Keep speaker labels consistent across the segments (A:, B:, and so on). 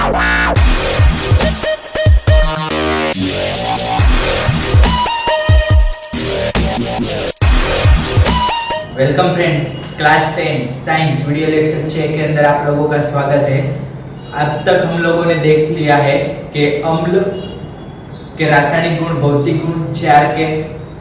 A: Welcome friends, class 10 science video lecture 6 के अंदर आप लोगों का स्वागत है। अब तक हम लोगों ने देख लिया है कि अम्ल के रासायनिक गुण, भौतिक गुण, क्षार के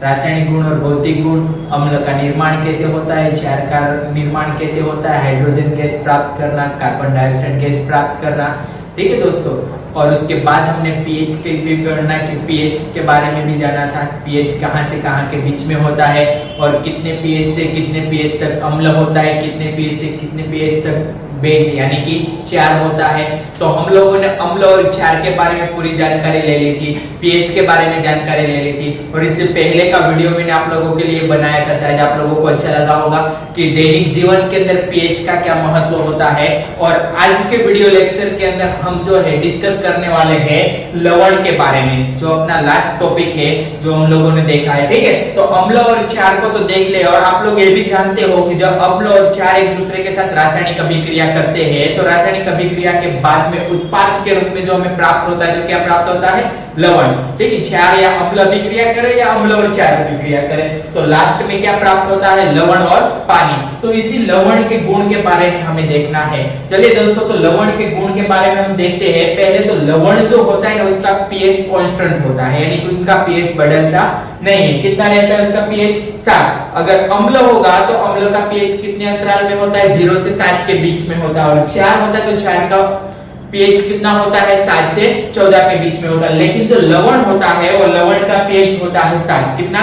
A: रासायनिक गुण और भौतिक गुण, अम्ल का निर्माण कैसे होता है, क्षार का निर्माण कैसे होता है, हाइड्रोजन गैस प्राप्त करना, कार्बन डाइऑक्साइड गैस प्राप्त करना। ठीक है दोस्तों, और उसके बाद हमने पीएच के भी गणना की, पीएच के बारे में भी जाना था। पीएच कहां से कहां के बीच में होता है और कितने पीएच से कितने पीएच तक अम्ल होता है, कितने पीएच से कितने पीएच तक बेस यानी कि क्षार होता है। तो हम लोगों ने अम्ल और क्षार के बारे में पूरी जानकारी ले ली थी, पीएच के बारे में जानकारी ले ली थी। और इससे पहले का वीडियो मैंने आप लोगों के लिए बनाया था, शायद आप लोगों को अच्छा लगा होगा कि दैनिक जीवन के अंदर पीएच का क्या महत्व होता है। और आज के वीडियो लेक्चर के अंदर हम जो है डिस्कस करने वाले हैं लवण के बारे में, जो अपना लास्ट टॉपिक है जो हम लोगों ने देखा है। ठीक है, तो अम्ल और क्षार को तो देख ले, और आप लोग ये भी जानते हो कि जब अम्ल और क्षार एक दूसरे के साथ रासायनिक अभिक्रिया करते हैं तो रासायनिक अभिक्रिया के बाद में उत्पाद के रूप में जो हमें प्राप्त होता है, तो क्या प्राप्त होता है? लवण। ठीक है, क्षार या अम्ल अभिक्रिया करे या अम्ल और क्षार अभिक्रिया करे, तो लास्ट में क्या प्राप्त होता है? लवण और पानी। तो इसी लवण के गुण के बारे में हमें देखना है। चलिए दोस्तों, तो लवण के गुण के बारे में हम देखते हैं। पहले तो लवण जो होता है ना, उसका पीएच कांस्टेंट होता है, यानी कि उनका पीएच बदलता नहीं है। कितना रहता है उसका पीएच? 7। अगर अम्ल होगा तो अम्ल का पीएच कितने अंतराल में होता है? 0 से 7 के बीच में होता है। और क्षार होता है तो क्षार का पीएच कितना होता है? 7 से 14 के बीच में होता है। लेकिन जो लवण होता है वो लवण का पीएच होता है 7। कितना?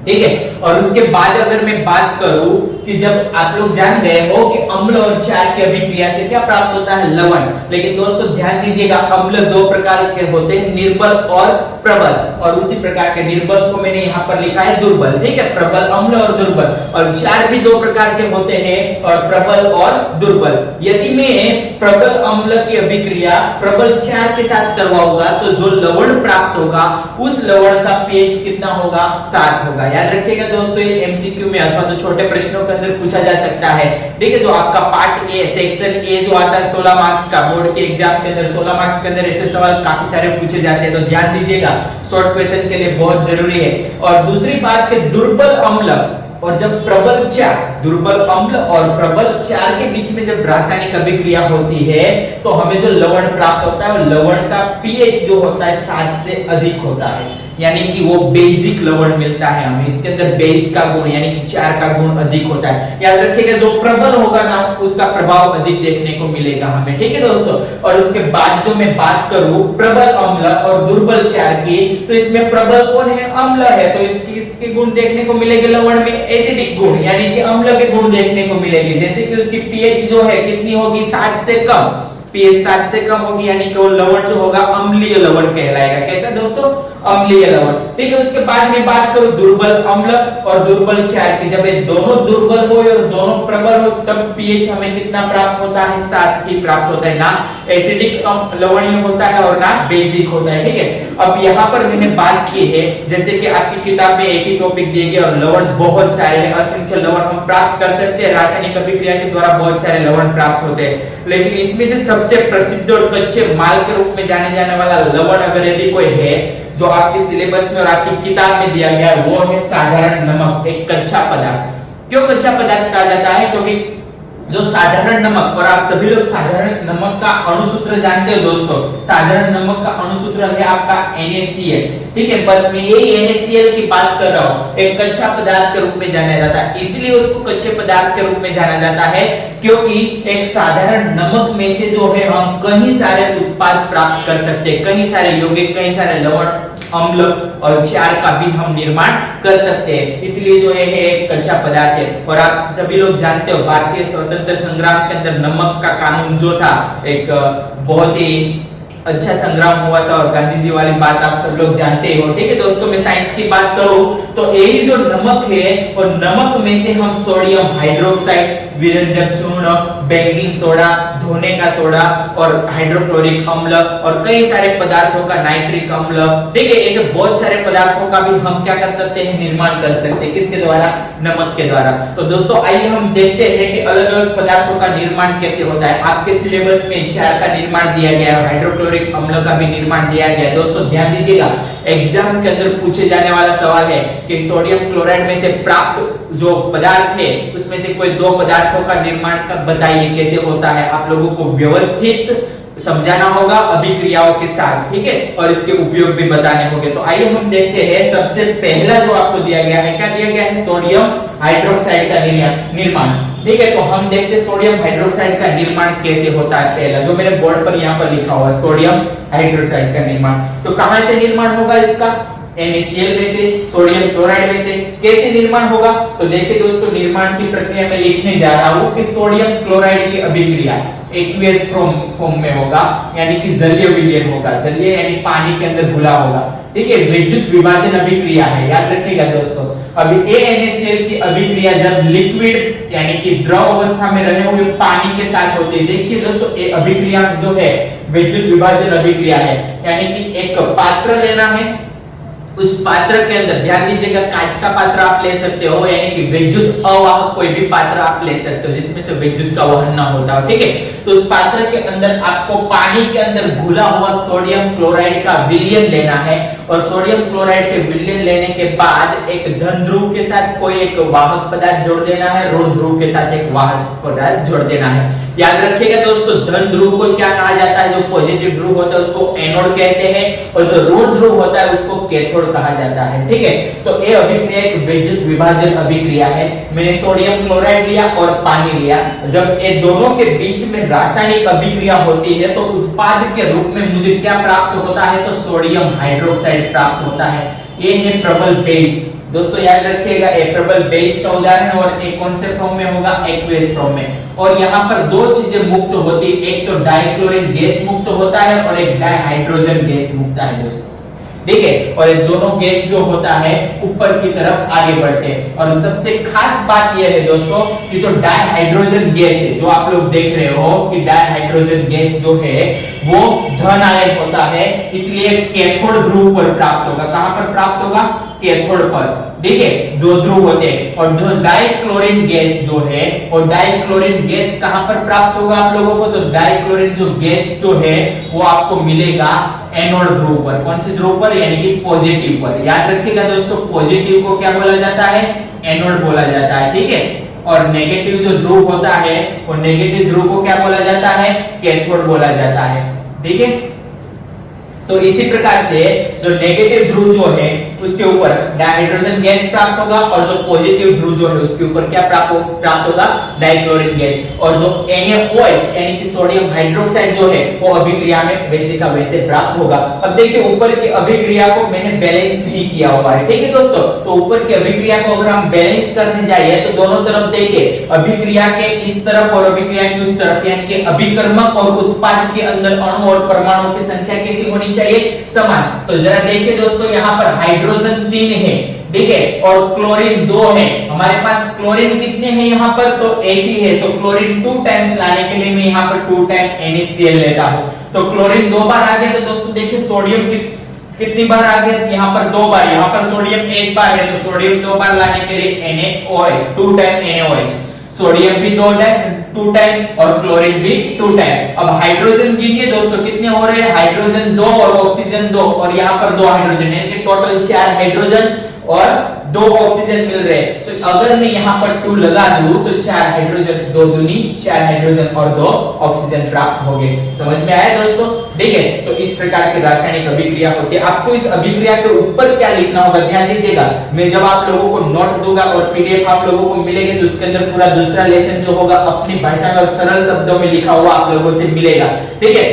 A: ठीक है। और उसके बाद अगर मैं बात करूं कि जब आप लोग जान गए हो कि अम्ल और क्षार की अभिक्रिया से क्या प्राप्त होता है? लवण। लेकिन दोस्तों ध्यान दीजिएगा, अम्ल 2 प्रकार के होते हैं, निर्बल और प्रबल। और उसी प्रकार के निर्बल को मैंने यहाँ पर लिखा है दुर्बल। ठीक है, प्रबल अम्ल और दुर्बल। और क्षार भी 2 प्रकार के होते हैं, और प्रबल और दुर्बल। यदि मैं प्रबल अम्ल की अभिक्रिया प्रबल क्षार के साथ करवाऊंगा तो जो लवण प्राप्त होगा उस लवण का पीएच कितना होगा? 7 होगा। याद रखिएगा दोस्तों, ये एमसीक्यू में अथवा तो छोटे प्रश्नों के अंदर पूछा जा सकता है। ठीक है, जो आपका पार्ट ए सेक्शन ए जो आता है 16 मार्क्स का, बोर्ड के एग्जाम के अंदर 16 मार्क्स के अंदर ऐसे सवाल काफी सारे पूछे जाते हैं, तो ध्यान दीजिएगा, शॉर्ट क्वेश्चन के लिए बहुत जरूरी है। और दूसरी बात कि दुर्बल अम्ल और जब प्रबल क्षार, दुर्बल अम्ल और प्रबल क्षार के बीच में जब रासायनिक अभिक्रिया होती है तो हमें जो लवण प्राप्त होता है वो लवण का पीएच जो होता है 7 से अधिक होता है, यानी कि वो बेसिक लवण मिलता है हमें। इसके अंदर बेस का गुण यानी कि क्षार का गुण अधिक होता है। याद रखिएगा, जो प्रबल होगा ना उसका प्रभाव अधिक देखने को मिलेगा हमें। ठीक है दोस्तों, और उसके बाद जो मैं बात करूं प्रबल अम्ल और दुर्बल क्षार की, तो इसमें प्रबल कौन है? अम्ल है। तो इसके गुण देखने को मिलेंगे लवण में एसिडिक गुण, यानी कि अम्ल के गुण देखने को मिलेंगे। जैसे कि उसकी पीएच जो है कितनी होगी? 7 से कम। पीएच 7 से कम होगी, यानी कि वो लवण जो होगा अम्लीय लवण कहलाएगा। कैसा दोस्तों? अम्लीय लवण। ठीक है, उसके बाद में बात करूं दुर्बल अम्ल और दुर्बल क्षार की। जब ये दोनों दुर्बल हो और दोनों प्रबल हो तब पीएच हमें कितना प्राप्त होता है? 7 ही प्राप्त होता है। ना एसिडिक लवणीय होता है और ना बेसिक होता है। ठीक है, अब यहाँ पर मैंने बात की है, जैसे कि आपकी किताब में एक ही टॉपिक दिए गए और लवण बहुत सारे हैं, असंख्य लवण हम प्राप्त कर सकते हैं। रासायनिक अभिक्रिया के द्वारा बहुत सारे लवण प्राप्त होते हैं, लेकिन इसमें से सबसे प्रसिद्ध और कच्चे माल के रूप में जाने जाने वाला लवण अगर यदि कोई है जो आपके सिलेबस में और आपकी किताब में दिया गया है, वो है साधारण नमक, एक कच्चा पदार्थ। क्यों कच्चा पदार्थ कहा जाता है? क्योंकि जो साधारण नमक, और आप सभी लोग साधारण नमक का अणुसूत्र जानते हो दोस्तों, साधारण नमक का अणुसूत्र है आपका NaCl। ठीक है, बस मैं यही NaCl की बात कर रहा हूं। एक कच्चा पदार्थ के रूप में जाना जाता है, इसलिए उसको कच्चे पदार्थ के रूप में जाना जाता है क्योंकि एक साधारण नमक में से जो है हम कई सारे उत्पाद प्राप्त कर सकते हैं, कई सारे यौगिक, कई सारे लवण, अम्ल और क्षार का भी हम निर्माण कर सकते हैं। इसलिए जो है एक कच्चा पदार्थ है। और आप सभी लोग जानते हो भारतीय स्वतंत्र संग्राम के अंदर नमक का कानून जो था, एक बहुत ही अच्छा संग्राम हुआ था, और गांधी जी वाली बात आप सब लोग जानते हो। ठीक है दोस्तों, मैं साइंस की बात करूं तो यही जो नमक है और नमक में से हम सोडियम हाइड्रोक्साइड, विरंजक चूर्ण, बेकिंग सोडा, धोने का सोडा और हाइड्रोक्लोरिक अम्ल और कई सारे पदार्थों का नाइट्रिक अम्ल, ठीक है, ऐसे बहुत सारे पदार्थों का भी हम क्या कर सकते हैं, निर्माण कर सकते हैं। किसके द्वारा? नमक के द्वारा। तो दोस्तों आइए हम देखते हैं कि अलग अलग पदार्थों का निर्माण कैसे होता है। आपके सिलेबस में क्षार का निर्माण दिया गया है, हाइड्रोक्लोरिक अम्ल का भी निर्माण दिया गया है। दोस्तों ध्यान दीजिएगा, एग्जाम के अंदर पूछे जाने वाला सवाल है कि सोडियम क्लोराइड में से प्राप्त जो पदार्थ है उसमें से कोई दो पदार्थों का निर्माण बताइए कैसे होता है। आप लोगों को व्यवस्थित समझाना होगा अभिक्रियाओं के साथ, ठीक है, और इसके उपयोग भी बताने होंगे। तो आइए हम देखते हैं, सबसे पहला जो आपको दिया गया है, क्या दिया गया है? सोडियम हाइड्रोक्साइड का निर्माण, ठीक है। तो हम देखते हैं सोडियम हाइड्रोक्साइड का निर्माण कैसे होता है। पहला जो मेरे बोर्ड पर यहाँ पर लिखा हुआ है सोडियम हाइड्रोक्साइड का निर्माण, तो कहां से निर्माण होगा इसका? NaCl में से, सोडियम क्लोराइड में से। कैसे निर्माण होगा? तो देखिए दोस्तों, निर्माण की प्रक्रिया में लिखने जा रहा हूं कि सोडियम क्लोराइड की अभिक्रिया एक्वियस फॉर्म में होगा, यानी कि जलीय विलयन होगा। जलीय यानी पानी के अंदर घुला होगा, ठीक है। विद्युत विभाजन अभिक्रिया है, याद रखिएगा दोस्तों। अभी NaCl की अभिक्रिया जब लिक्विड यानी कि द्रव अवस्था में रहे हुए पानी के साथ होती है। देखिए दोस्तों, ये अभिक्रिया जो है विद्युत विभाजन अभिक्रिया है, यानी कि एक पात्र लेना है, उस पात्र के अंदर ध्यान दीजिएगा, कांच का पात्र आप ले सकते हो, यानी कि विद्युत अवाहक कोई भी पात्र आप ले सकते हो जिसमें से विद्युत का वहन ना होता हो, ठीक है। तो उस पात्र के अंदर आपको पानी के अंदर घुला हुआ सोडियम क्लोराइड का विलयन लेना है, और सोडियम क्लोराइड के विलयन लेने के बाद एक धन ध्रुव के साथ कोई एक वाहक पदार्थ जोड़ देना है, ऋण ध्रुव के साथ एक वाहक पदार्थ जोड़ देना है। याद रखिएगा दोस्तों, धन ध्रुव को क्या कहा जाता है? जो पॉजिटिव ध्रुव होता है उसको एनोड कहते हैं, और जो ऋण ध्रुव होता है उसको कैथोड कहा जाता है, ठीक है। तो ये अभिक्रिया एक विद्युत विभाजन अभिक्रिया है। मैंने सोडियम क्लोराइड लिया और पानी लिया, जब ये दोनों के बीच में रासायनिक अभिक्रिया होती है तो उत्पाद के रूप में मुझे क्या प्राप्त होता है? तो सोडियम हाइड्रोक्साइड प्राप्त होता है। ये है प्रबल बेस। दोस्तों याद रखिएगा, ये प्रबल बेस का उदाहरण, और एक कौन से फॉर्म में होगा? एक्वियस फॉर्म में। और यहाँ पर दो चीजें मुक्त होती, एक तो डाइक्लोरीन गैस मुक्त होता है और एक डाइहाइड्रोजन गैस मुक्त है दोस्तों, ठीक है। और ये दोनों गैस जो होता है ऊपर की तरफ आगे बढ़ते हैं। और सबसे खास बात यह है दोस्तों कि जो डाइहाइड्रोजन गैस है, जो आप लोग देख रहे हो कि डाइहाइड्रोजन गैस जो है वो धन आयन होता है, इसलिए कैथोड ध्रुव पर प्राप्त होगा। कहां पर प्राप्त होगा? कैथोड पर, ठीक है। दो ध्रुव होते हैं। और जो डाइक्लोरीन गैस जो है, और डाइक्लोरीन गैस कहां पर प्राप्त होगा आप लोगों को? तो डाइक्लोरीन जो गैस जो है वो आपको मिलेगा एनोड ध्रुव पर। कौन से ध्रुव पर? यानी कि पॉजिटिव पर। याद रखिएगा दोस्तों, पॉजिटिव को क्या बोला जाता है? एनोड बोला जाता है, ठीक है। और नेगेटिव जो ध्रुव होता है वो नेगेटिव ध्रुव को क्या बोला जाता है? कैथोड बोला जाता है, ठीक है। तो इसी प्रकार से जो नेगेटिव ध्रुव जो है उसके ऊपर डाइहाइड्रोजन गैस प्राप्त होगा, और जो पॉजिटिव ध्रुव जो है उसके ऊपर क्या प्राप्त होगा? Dichlorine gas. और जो NaOH यानी कि सोडियम हाइड्रोक्साइड जो है वो अभिक्रिया में वैसे का वैसे प्राप्त होगा। अब देखिए, ऊपर की अभिक्रिया को मैंने बैलेंस नहीं किया हुआ है, ठीक है दोस्तों। तो ऊपर की अभिक्रिया को अगर हम बैलेंस करने जाइए तो दोनों तरफ देखिए, अभिक्रिया के इस तरफ और अभिक्रिया के उस तरफ, यानी कि अभिकर्मक और उत्पाद के अंदर अणु और परमाणु की संख्या कैसी होनी चाहिए? समान। तो जरा देखिए दोस्तों, यहाँ पर हाइड्रोजन 3 है, ठीक है, और क्लोरीन 2 है। हमारे पास क्लोरीन कितने हैं यहाँ पर? तो एक ही है। तो क्लोरीन 2 टाइम्स लाने के लिए मैं यहाँ पर 2 टाइम NaCl लेता हूँ। तो क्लोरीन 2 बार आ गया। तो दोस्तों देखिए, सोडियम कितनी बार आ गया? यहाँ पर 2 बार। यहाँ पर सोडियम 1 बार है, तो सोडियम 2 बार लाने के लिए NaOH 2 टाइम NaOH। सोडियम भी 2 टाइम और क्लोरीन भी 2 टाइम। अब हाइड्रोजन गिनिए दोस्तों, कितने हो रहे हैं? हाइड्रोजन 2 और ऑक्सीजन 2, और यहाँ पर 2 हाइड्रोजन, यानी कि टोटल 4 हाइड्रोजन और 2 ऑक्सीजन मिल रहे हैं। तो अगर मैं यहाँ पर 2 लगा दूं तो 4 हाइड्रोजन, 2 दूनी 4 हाइड्रोजन और 2 ऑक्सीजन प्राप्त हो गए। समझ में आया दोस्तों? ठीक है। तो इस प्रकार की रासायनिक अभिक्रिया होती है। आपको इस अभिक्रिया के ऊपर क्या लिखना होगा, ध्यान दीजिएगा। मैं जब आप लोगों को नोट दूंगा और पीडीएफ आप लोगों को मिलेगी तो उसके अंदर पूरा दूसरा लेसन जो होगा अपनी भाषा में और सरल शब्दों में लिखा हुआ आप लोगों से मिलेगा, ठीक है।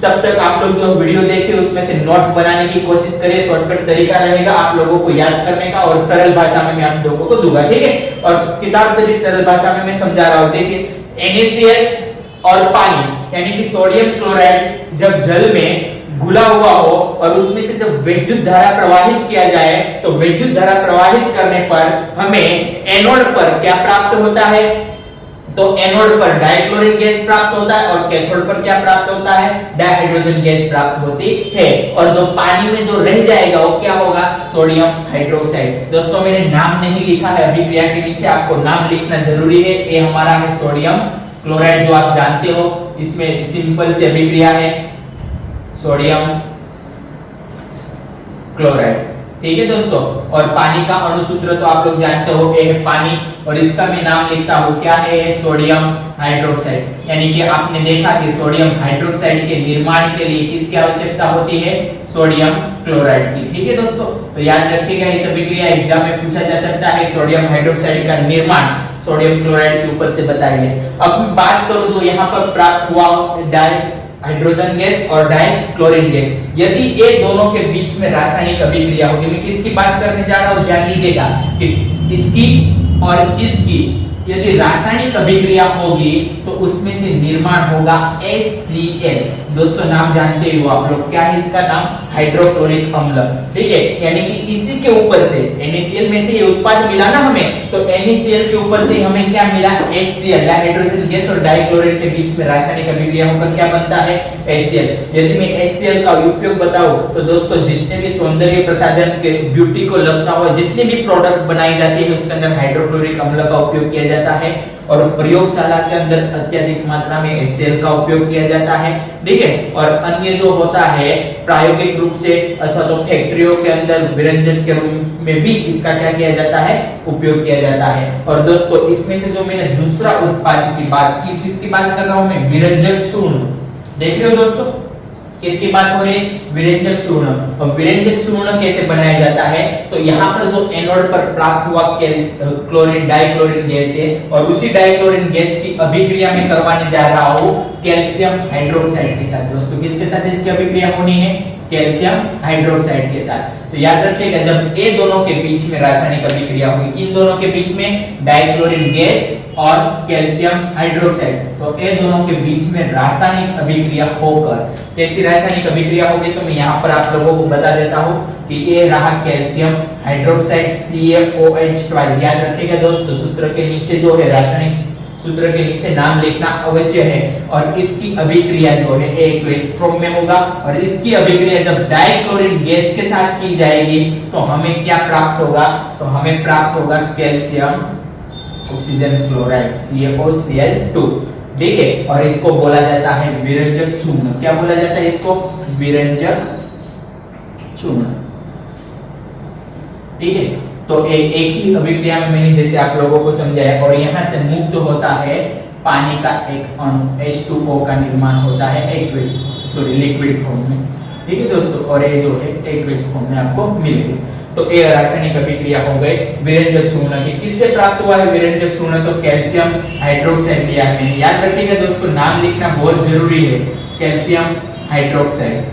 A: तब तक आप लोग जो वीडियो देखे उसमें से नोट बनाने की कोशिश करें, शॉर्टकट तरीका रहेगा आप लोगों को याद करने का, और सरल भाषा में मैं आप लोगों को दूंगा, ठीक है। और किताब से भी सरल भाषा में मैं समझा रहा हूं। देखिए, NaCl और पानी यानी कि सोडियम क्लोराइड जब जल में घुला हुआ हो और उसमें से जब विद्युत धारा प्रवाहित किया जाए तो विद्युत धारा प्रवाहित करने पर हमें एनोड पर क्या प्राप्त होता है? तो एनोड पर डाइक्लोरिन गैस प्राप्त होता है और कैथोड पर क्या प्राप्त होता है, डाइहाइड्रोजन गैस प्राप्त होती है। और जो पानी में जो रह जाएगा वो क्या होगा, सोडियम हाइड्रोक्साइड। दोस्तों मैंने नाम नहीं लिखा है अभिक्रिया के नीचे, आपको नाम लिखना जरूरी है। ये हमारा है सोडियम क्लोराइड, जो आप जानते हो, इसमें सिंपल सी अभिक्रिया है सोडियम क्लोराइड। ठीक है दोस्तों, और पानी का अणु सूत्र तो आप लोग जानते हो, ये है पानी, और इसका मैं नाम लिखता हूं, क्या है, सोडियम हाइड्रोक्साइड। यानी कि आपने देखा कि सोडियम हाइड्रोक्साइड के निर्माण के लिए किसकी आवश्यकता होती है, सोडियम क्लोराइड की। ठीक है दोस्तों, तो याद रखिएगा, इस अभिक्रिया एग्जाम में पूछा जा सकता है, सोडियम हाइड्रोक्साइड का निर्माण सोडियम क्लोराइड के ऊपर से बताइए। अब मैं बात करूं जो यहाँ पर प्राप्त हुआ हाइड्रोजन गैस और डाइक्लोरिन गैस, यदि ये दोनों के बीच में रासायनिक अभिक्रिया होगी, मैं किसकी बात करने जा रहा हूं, ध्यान दीजिएगा कि इसकी और इसकी यदि रासायनिक अभिक्रिया होगी तो उसमें से निर्माण होगा HCl। दोस्तों नाम जानते हो आप लोग, क्या है इसका नाम, हाइड्रोक्लोरिक अम्ल। ठीक है, यानी कि इसी के ऊपर से NaCl में से ये उत्पाद मिला ना हमें, तो NaCl के ऊपर से हमें क्या मिला, HCl, हाइड्रोजन गैस और डाइक्लोरिन के बीच में रासायनिक अभिक्रिया होकर क्या बनता है, HCl। यदि मैं HCl का उपयोग बताऊं तो दोस्तों जितने भी सौंदर्य प्रसाधन के ब्यूटी को लगता हो, जितने भी प्रोडक्ट बनाई जाती है उसके अंदर हाइड्रोक्लोरिक अम्ल का उपयोग किया जाता है, और प्रयोगशाला के अंदर अत्यधिक मात्रा में HCl का उपयोग किया जाता है। ठीक है, और अन्य जो होता है प्रायोगिक रूप से अथवा तो फैक्ट्रियों के अंदर विरंजन के रूप में भी इसका क्या किया जाता है, उपयोग किया जाता है। और दोस्तों इसमें से जो मैंने दूसरा उत्पाद की बात की, किसकी बात कर रहा हूं मैं, विरंजक चूर्ण। देख रहे हो दोस्तों, किसकी बात हो रही है, विरंजक चूर्ण। और विरंजक चूर्ण कैसे बनाया जाता है, तो यहाँ पर जो एनोड पर प्राप्त हुआ क्लोरीन डाइक्लोरिन गैस है, और उसी डाइक्लोरिन गैस की अभिक्रिया में करवाने जा रहा हूं कैल्शियम हाइड्रोक्साइड के साथ। दोस्तों किसके साथ इसकी अभिक्रिया होनी है, कैल्शियम हाइड्रोक्साइड के साथ। तो याद रखिएगा, जब ये दोनों के बीच में रासायनिक अभिक्रिया होगी, इन दोनों के बीच में डाइक्लोरिन गैस और कैल्शियम हाइड्रोक्साइड, तो ये दोनों के बीच में रासायनिक अभिक्रिया होकर कैसी रासायनिक अभिक्रिया होगी, तो मैं यहाँ पर आप लोगों को बता देता हूँ कि ये रहा कैल्शियम हाइड्रोक्साइड CaOH2। याद रखिएगा दोस्तों, सूत्र के नीचे जो है, रासायनिक सूत्र के नीचे नाम लिखना अवश्य है। और इसकी अभिक्रिया जो है एक स्ट्रोम में होगा, और इसकी अभिक्रिया जब डाइक्लोरिन गैस के साथ की जाएगी तो हमें क्या प्राप्त होगा, तो हमें प्राप्त होगा कैल्शियम ऑक्सीजन क्लोराइड CaOCl2। ठीक है, और इसको बोला जाता है विरंजक चूर्ण। क्या बोला जाता है इसको, विरंजक चूर्ण। ठीक है, तो एक ही अभिक्रिया में मैंने जैसे आप लोगों को समझाया, और यहाँ से मुक्त होता है पानी का एक अणु H2O का निर्माण होता है लिक्विड फॉर्म में। ठीक है दोस्तों, और ये जो है एक्वियस फॉर्म में आपको मिलेगी। तो ये रासायनिक अभिक्रिया हो गई विरंजक चूर्ण की। किससे प्राप्त हुआ है विरंजक चूर्ण, तो कैल्शियम हाइड्रोक्साइड लिया है। याद रखिएगा दोस्तों, नाम लिखना बहुत जरूरी है, कैल्शियम हाइड्रोक्साइड।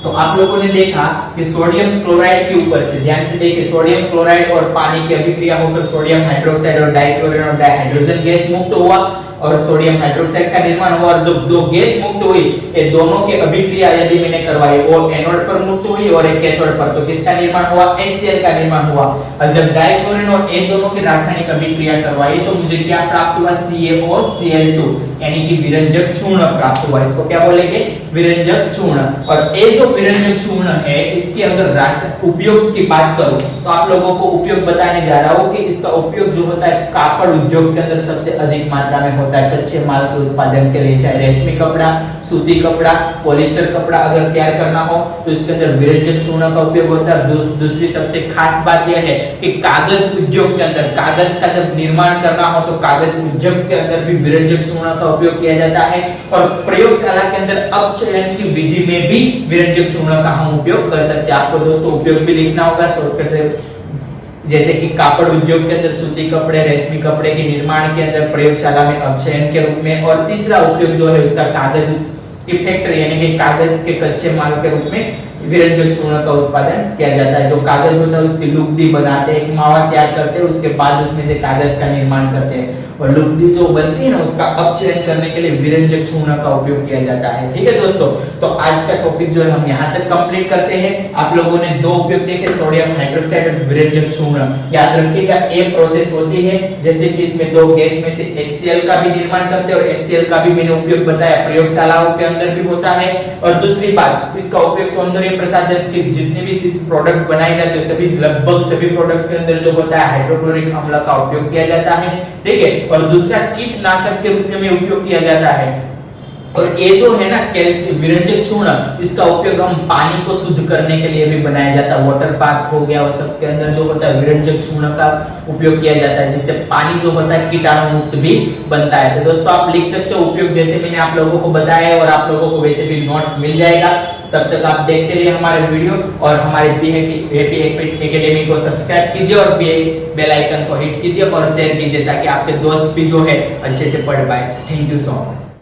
A: तो आप लोगों ने देखा कि सोडियम क्लोराइड के ऊपर से, ध्यान से देखिए, सोडियम क्लोराइड और पानी की अभिक्रिया होकर सोडियम हाइड्रोक्साइड और डाइक्लोरिन और डाइहाइड्रोजन गैस मुक्त हुआ, और सोडियम हाइड्रोक्साइड का निर्माण हुआ। और जब दो गैस मुक्त हुई, ये दोनों की अभिक्रिया यदि मैंने करवाई, वो एनोड पर मुक्त हुई और एक कैथोड पर, तो किसका निर्माण हुआ, HCl का निर्माण हुआ। और जब डाइक्लोरिन और इन दोनों की रासायनिक अभिक्रिया करवाई तो मुझे क्या प्राप्त हुआ, CaOCl2, यानी कि विरंजक चूर्ण प्राप्त हुआ। इसको क्या बोलेंगे, विरंजक चूर्ण। और ये जो विरंजक चूर्ण है, इसके अगर उपयोग की बात करूं तो आप लोगों को उपयोग बताने जा रहा हूं कि इसका उपयोग जो होता है कापड़ उद्योग के अंदर सबसे अधिक मात्रा में होता है, कच्चे माल के उत्पादन के लिए, चाहे रेशमी कपड़ा, सूती कपड़ा, पॉलिस्टर कपड़ा अगर तैयार करना हो तो इसके अंदर विरंजक चूर्ण का उपयोग होता है। दूसरी सबसे खास बात यह है कि कागज उद्योग के अंदर, कागज का जब निर्माण करना हो तो कागज उद्योग के अंदर भी विरंजक चूर्ण का उपयोग किया जाता है। और प्रयोगशाला के अंदर अपचयन की विधि में भी विरंजक चूर्ण का हम उपयोग कर सकते हैं। आपको दोस्तों उपयोग भी लिखना होगा शॉर्टकट, जैसे कि कापड़ उद्योग के अंदर सूती कपड़े, रेशमी कपड़े के निर्माण के अंदर प्रयोगशाला में अपचयन के रूप में, और तीसरा उपयोग जो है उसका कागज की फैक्ट्री यानी कि कागज के कच्चे माल के रूप में विरंजक चूर्ण का उत्पादन किया जाता है। जो कागज होता है उसकी लुगदी बनाते हैं, एक मावा तैयार करते हैं, उसके बाद उसमें से कागज का निर्माण करते हैं। और लुगदी जो बनती है ना उसका अपचयन करने के लिए विरंजक चूर्ण का उपयोग किया जाता है। ठीक है दोस्तों, तो आज का टॉपिक जो है हम यहाँ तक कंप्लीट करते हैं। आप लोगों ने दो उपयोग देखे, सोडियम हाइड्रोक्साइड और विरंजक चूर्ण। याद रखिएगा एक प्रोसेस होती है जैसे कि इसमें दो गैस में से HCl का भी निर्माण करते हैं और HCl का भी मैंने उपयोग बताया प्रयोगशालाओं के अंदर भी होता है। और दूसरी बात, इसका उपयोग सौंदर्य प्रसाधन के जितने भी प्रोडक्ट बनाए जाते हैं सभी लगभग सभी प्रोडक्ट के अंदर जो होता है हाइड्रोक्लोरिक अम्ल का उपयोग किया जाता है। ठीक है, और दूसरा कीटनाशक के रूप में उपयोग किया जाता है। और ये जो है ना कैल्शियम विरंजक चूर्ण, इसका उपयोग हम पानी को शुद्ध करने के लिए भी बनाया जाता है। वाटर पार्क हो गया और सबके अंदर जो होता है विरंजक चूर्ण का उपयोग किया जाता है, जिससे पानी जो होता है कीटाणु मुक्त भी बनता है। तो दोस्तों आप लिख सकते हो उपयोग जैसे मैंने आप लोगों को बताया है, और आप लोगों को वैसे भी नोट्स मिल जाएगा। तब तक आप देखते रहिए हमारे वीडियो और हमारे बीएपी एकेडमी को सब्सक्राइब कीजिए और बेल आइकन को हिट कीजिए और शेयर कीजिए ताकि आपके दोस्त भी जो है अच्छे से पढ़ पाए। Thank you so much.